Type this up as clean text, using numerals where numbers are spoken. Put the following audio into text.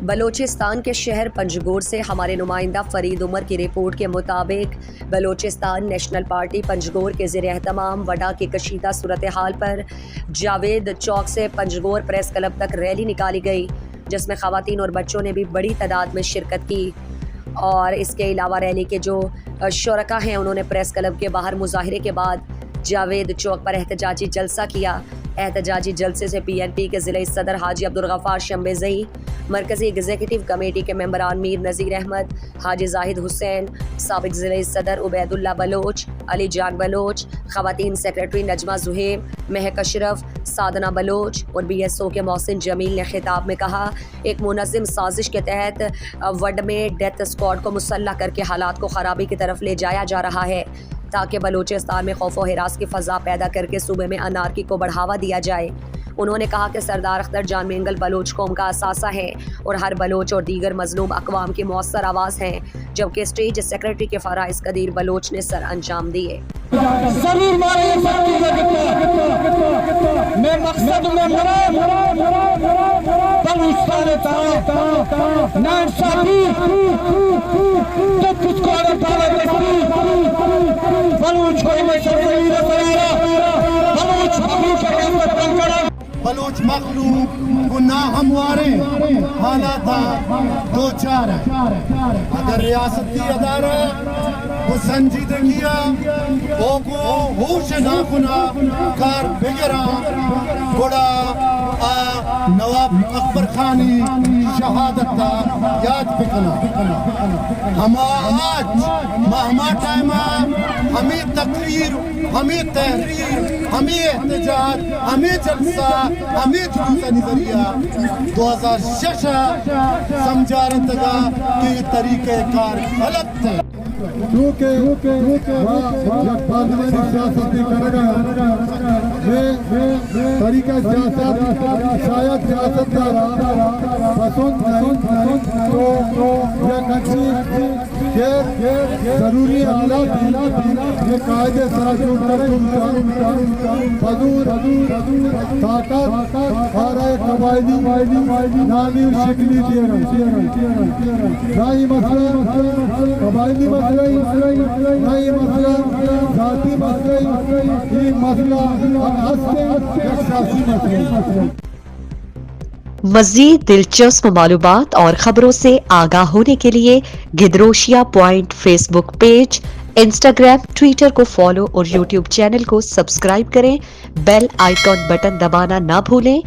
بلوچستان کے شہر پنجگور سے ہمارے نمائندہ فرید عمر کی رپورٹ کے مطابق بلوچستان نیشنل پارٹی پنجگور کے زیر اہتمام وڈا کی کشیدہ صورتحال پر جاوید چوک سے پنجگور پریس کلب تک ریلی نکالی گئی، جس میں خواتین اور بچوں نے بھی بڑی تعداد میں شرکت کی۔ اور اس کے علاوہ ریلی کے جو شرکاء ہیں انہوں نے پریس کلب کے باہر مظاہرے کے بعد جاوید چوک پر احتجاجی جلسہ کیا۔ احتجاجی جلسے سے پی این پی کے ضلعی صدر حاجی عبدالغفار شمبیزئی، مرکزی ایگزیکٹو کمیٹی کے ممبران میر نذیر احمد، حاجی زاہد حسین، سابق ضلعی صدر عبید اللہ بلوچ، علی جان بلوچ، خواتین سیکرٹری نجمہ زہیر، مہک اشرف، سادنہ بلوچ اور بی ایس او کے محسن جمیل نے خطاب میں کہا، ایک منظم سازش کے تحت وڈ میں ڈیتھ اسکواڈ کو مسلح کر کے حالات کو خرابی کی طرف لے جایا جا رہا ہے تاکہ بلوچستان میں خوف و ہراس کی فضا پیدا کر کے صوبے میں انارکی کو بڑھاوا دیا جائے۔ انہوں نے کہا کہ سردار اختر جان مینگل بلوچ قوم کا اثاثہ ہے اور ہر بلوچ اور دیگر مظلوم اقوام کی مؤثر آواز ہیں، جبکہ اسٹیج سیکرٹری کے فرائض قدیر بلوچ نے سر انجام دیے۔ ضرور مارے میں مقصد میں بلوچستان بلوچ مخلوق گناہ ہموارے حالات دو چار ہیں۔ اگر ریاستی ادارہ وہ سنجیدگی وہ ہوش ناخنا کار بگرا گوڑا نواب اکبر خانی شہادت دا یاد بکنا ہما آج ہما ٹائمہ ہمیں تقریر، ہمیں تحریر، ہمیں احتجاج، ہمیں جلسہ، ہمیں جلوس نظریہ 2006 سمجھا رہتا کہ یہ طریقہ کار غلط ہے۔ کیونکہ سیاست نہیں کرے گا طریقہ سیاست شاید سیاست پسند تو یہ کنٹری کے ضروری حالات یہ قاعدے سراسر حضور طاقت آرائے قبائلی نامی شکلی دے رہا ہی مسئلہ قبائلی مسئلہ نئی مسئلہ ذاتی مسئلہ یہ مسئلہ سیاسی مسئلہ۔ مزید دلچسپ معلومات اور خبروں سے آگاہ ہونے کے لیے Gedrosia point Facebook page, Instagram, Twitter کو فالو اور یوٹیوب چینل کو سبسکرائب کریں۔ بیل آئیکن بٹن دبانا نہ بھولیں